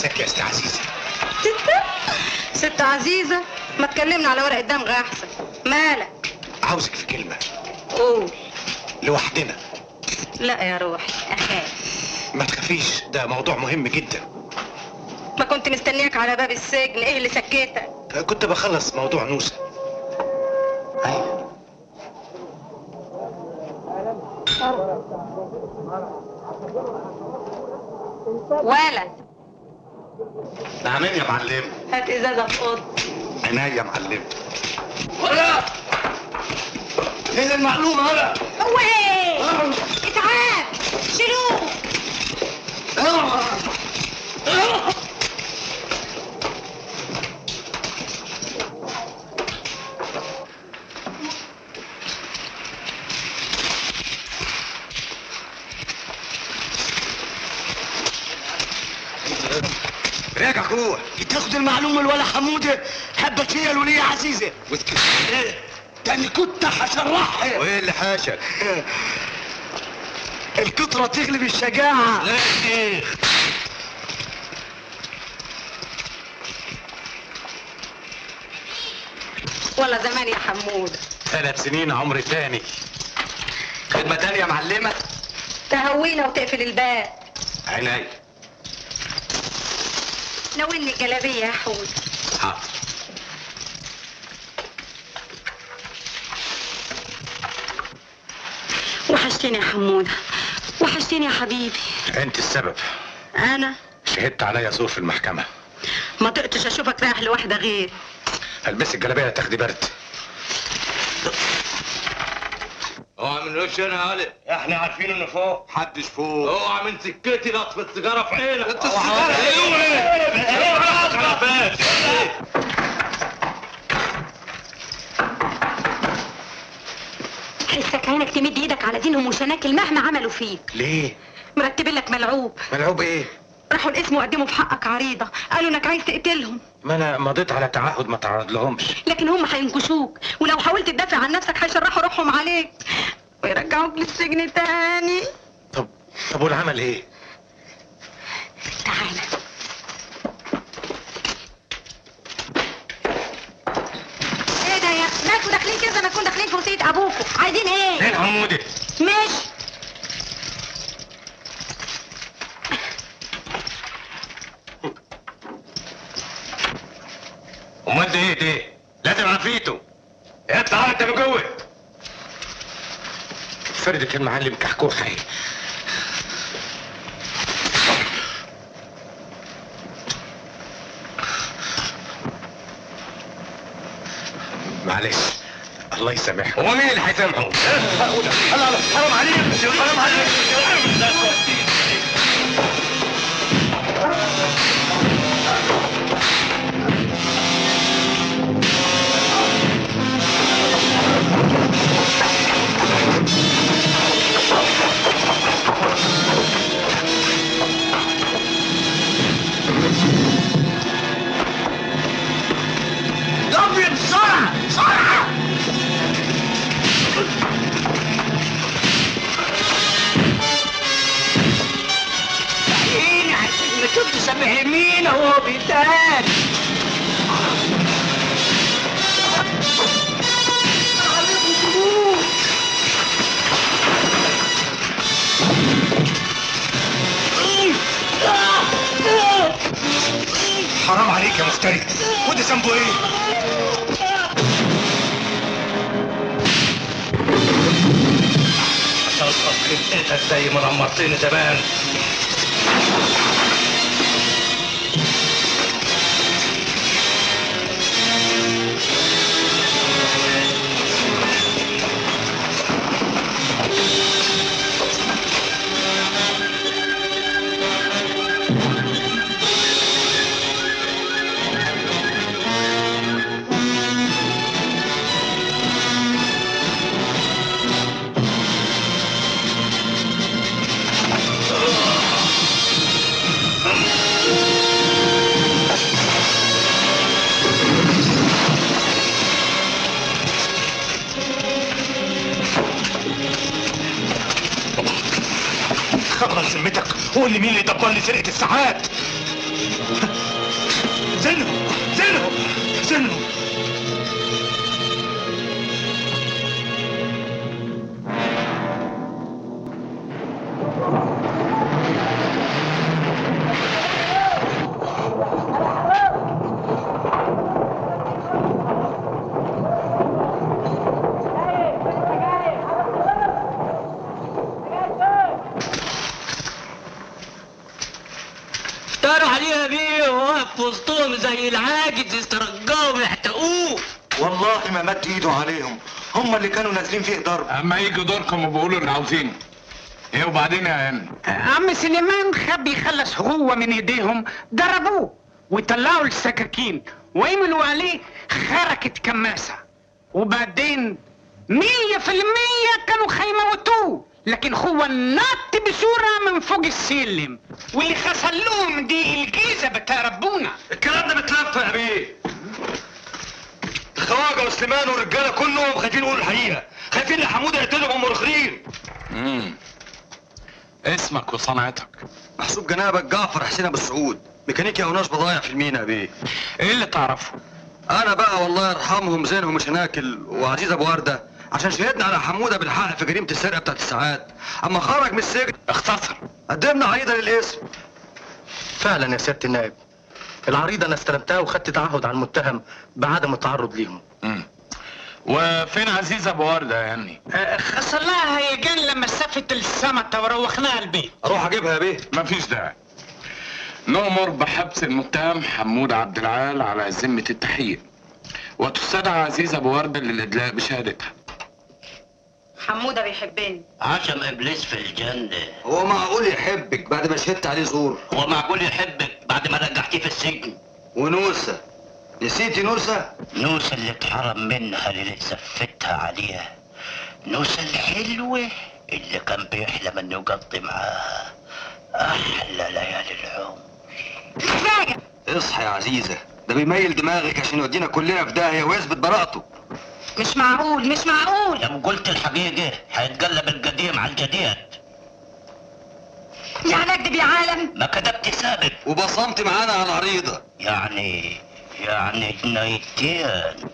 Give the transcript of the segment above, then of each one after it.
عايزاك يا ست عزيزه. ست عزيزه؟ ما تكلمنا على ورق الدمغ احسن. مالك؟ عاوزك في كلمه. قول. لوحدنا. لا يا روحي اخاف. ما تخافيش، ده موضوع مهم جدا. ما كنت مستنياك على باب السجن، ايه اللي سكتك؟ كنت بخلص موضوع نوسه. ولد. نعم يا معلم. هات ازازه في اوضتي. عينيا يا معلم. ولا ايه المعلومه ولا هو ايه؟ اتعاب شيلوه. راجع جوه تاخد المعلومه الولا حموده حبك هي الوليه عزيزه ايه تاني كنت هشرحها. وايه اللي حاشك؟ الكتره تغلب الشجاعه. لا شيخ. والله زمان يا حمود. 3 سنين عمر تاني. خدمه تانية يا معلمه. تهوينا وتقفل الباب. عينيا. ناولني الجلابيه يا حود. حاضر. وحشتني يا حموده، وحشتني يا حبيبي. انت السبب. انا؟ شهدت عليا زور في المحكمه. ما طقتش اشوفك رايح لواحده غير. البسي الجلابيه تاخدي برد. اوعى من وش انا يا علي. احنا عارفين انه فوق. محدش فوق. اوعى من سكتي لطف السيجاره في عينك. انت السيجاره حسك عينك تمد ايدك على دينهم وشناكل مهما عملوا فيك. ليه؟ مرتبين لك ملعوب. ملعوب ايه؟ راحوا القسم وقدموا في حقك عريضه، قالوا انك عايز تقتلهم. ما انا مضيت على تعهد ما تعرض لهمش. لكن هم هينكشوك، ولو حاولت تدافع عن نفسك هيشرحوا روحهم عليك ويرجعوك للسجن تاني. طب والعمل ايه؟ تعالى. ايه ده يا مالكوا داخلين كده زي ما تكون داخلين في وصية ابوكوا؟ عايزين ايه؟ فين حمودي؟ ماشي. امال ده ايه ده؟ لازم عفريته. اطلع انت من جوه. فردة المعلم كحكوحة ايه؟ معلش الله يسامحهم. هو مين اللي هيسامحه؟ حرام عليك حرام عليك. ضرب بسرعه بسرعه. عيني عشان ما كنت سامع مين هو بيتهان. حرام عليك يا مفتري. وده ذنبه ايه؟ هتلقط خلقتك زي ما رمرتني زمان. خلص ذمتك. قول لي مين اللي دبر لي سرقة الساعات؟ سجنهم. طاروا عليها بيه وواقف في وسطهم زي العاجز يسترجعوا ويحتقوه. والله ما مد ايده عليهم، هم اللي كانوا نازلين فيه ضرب. اما يجي دوركم وبيقولوا اللي عاوزينه. ايه وبعدين يا هاني؟ عم سليمان خبي يخلص هو من ايديهم، ضربوه وطلعوا السكاكين وعملوا عليه حركة كماسة، وبعدين 100% كانوا هيموتوه، لكن هو نط بسرعة من فوق السلم، واللي خسر لهم دي الجيزة بتاع ربنا. الكلام ده متلف يا بيه. الخواجه وسليمان والرجاله كلهم خايفين يقولوا الحقيقه، خايفين ان حموده يقتلهم مرخرين. اسمك وصنعتك؟ محسوب جنابك جعفر حسين ابو السعود، ميكانيكي وناس بضايع في المينا يا بيه. ايه اللي تعرفه؟ انا بقى والله يرحمهم زينهم مش هناكل وعزيز ابو ورده عشان شهدنا على حموده بالحق في جريمه السرقه بتاعت الساعات. اما خرج من السجن اختصر. قدمنا عريضه للاسم. فعلا يا سيادة النائب، العريضة انا استلمتها وخدت تعهد على المتهم بعدم التعرض ليهم. وفين عزيز ابو ورده يا هاني؟ خسر لها هيجان لما سافت السمطة وروخناها البيت. اروح اجيبها يا بيه. مفيش داعي. نؤمر بحبس المتهم حمود عبد العال على ذمه التحقيق، وتستدعى عزيز ابو ورده للادلاء بشهادتها. حمودة بيحبني. عشم ابليس في الجنه. هو معقول يحبك بعد ما شهدت عليه زور؟ هو معقول يحبك بعد ما رجعتيه في السجن؟ ونوسه، نسيتي نوسه؟ نوسة اللي اتحرم منها اللي زفتها عليها، نوسة الحلوة اللي كان بيحلم انه يقضي معاها احلى ليالي العمر. كفاية. اصحى يا عزيزه، ده بيميل دماغك عشان يودينا كلنا في داهيه ويثبت براءته. مش معقول مش معقول. لو قلت الحقيقة هيتقلب القديم على الجديد. يعني اكدب يا عالم؟ ما كتبت سابق. وبصمت معانا على العريضه. يعني جنيتين.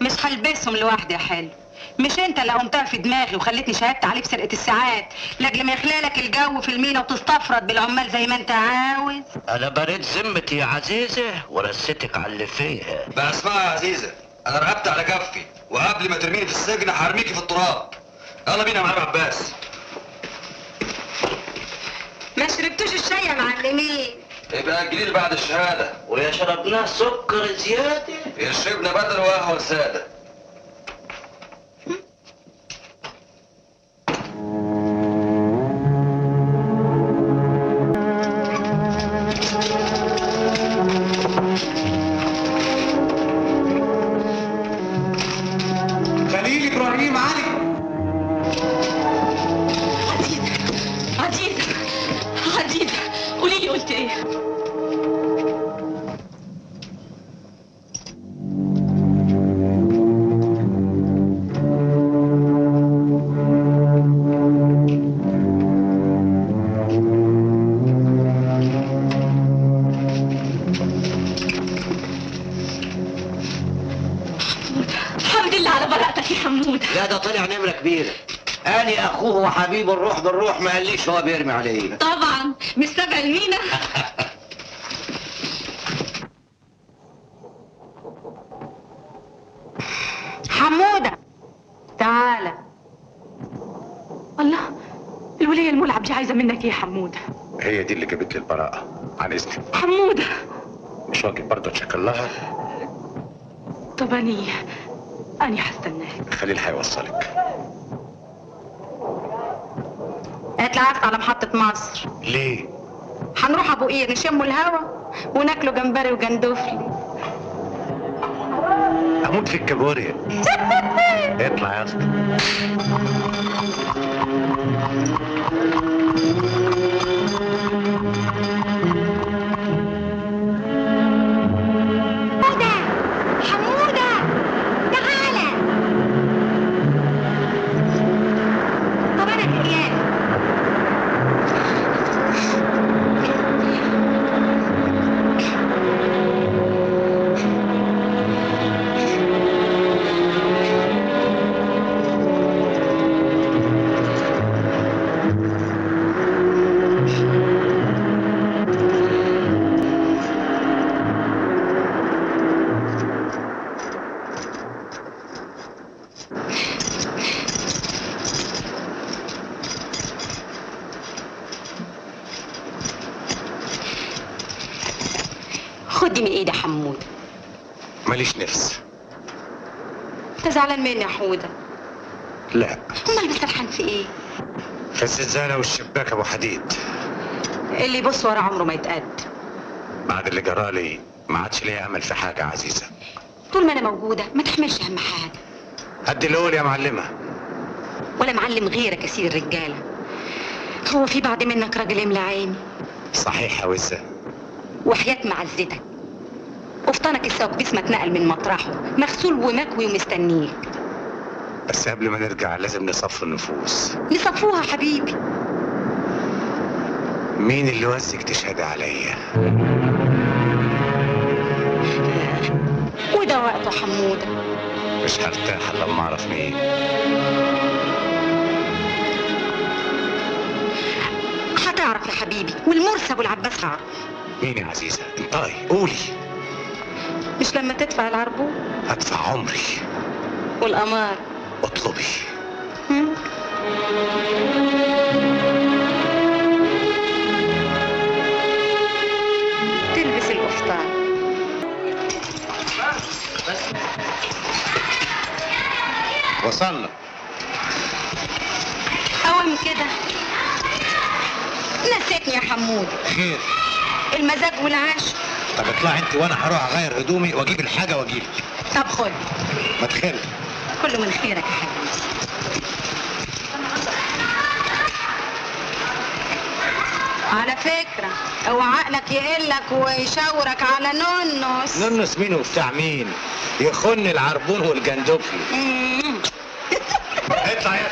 مش هلبسهم لوحدي يا حلو. مش انت اللي قمتها في دماغي وخلتني شهدت عليه بسرقة الساعات لاجل ما يخلالك الجو في المينا وتستفرد بالعمال زي ما انت عاوز. انا بريت ذمتي يا عزيزة ورستك على اللي فيها. بقى اسمعي يا عزيزه، انا رقبت على كفي وقبل ما ترميني في السجن هرميكي في التراب. يلا بينا يا معلم عباس. ما شربتوش الشاي يا معلمين؟ يبقى الجليل بعد الشهاده. ويا شربناه سكر زيادة. يشربنا بدل وقهوه ساده. خليل ابراهيم علي. عزيزة قولي لي قلت ايه؟ الحمد لله على براءتك يا حمود. لا ده طلع نمرة كبيرة. أنا أخوه وحبيب الروح بالروح ما قاليش هو بيرمي عليه. طبعا مش سبع المينا. حمودة تعالى. الله، الولية الملعب دي عايزة منك ايه يا حمودة؟ هي دي اللي جابت لي البراءه. عن اذنك. حمودة مش واجب برضه تشكر لها؟ طب اني هستناك. خليل هيوصلك. اتلعبت على محطة مصر. ليه؟ هنروح ابو قير نشموا الهوا وناكلوا جمبري وجندوفلي. اموت في الكابوريا. اطلع يا اسطى. حمودة تعالى. طب انا كريان. دي من ايدي حموده. ماليش نفس. انت زعلان مني يا حوده؟ لا، امال بتسرحان في ايه؟ في الزنزانة والشباك ابو حديد. اللي يبص ورا عمره ما يتقد. بعد اللي جرالي ما عادش ليا امل في حاجة يا عزيزة. طول ما انا موجوده ما تحملش هم حاجه. قد اللي قول يا معلمة. ولا معلم غيرك يا سيد الرجاله. هو في بعد منك راجل يملى عيني؟ صحيح يا وزة. وحياة معزتك قفطانك السواق باسمه اتنقل من مطرحه مغسول ومكوي ومستنيك. بس قبل ما نرجع لازم نصفي النفوس. نصفوها حبيبي. مين اللي وزك تشهد عليا؟ وده وقته حموده. مش هرتاح الا لما اعرف مين. هتعرف يا حبيبي، والمرسي ابو العباس هعرف. مين يا عزيزة؟ انطقي قولي. مش لما تدفع العربون؟ هدفع عمري. والقمار؟ اطلبي. هم؟ تلبس القفطان. وصلنا. قوم كده. نسيتني يا حمود. خير. المزاج والعاش. طب اطلعي انت وانا هروح اغير هدومي واجيب الحاجه واجيلك. طب خد. ما تخير. كله من خيرك يا حبيبي. على فكرة اوعى عقلك يقلك ويشاورك على نونس. نونس مين وبتاع مين؟ يخن العربون والجندوفلي. اطلع يا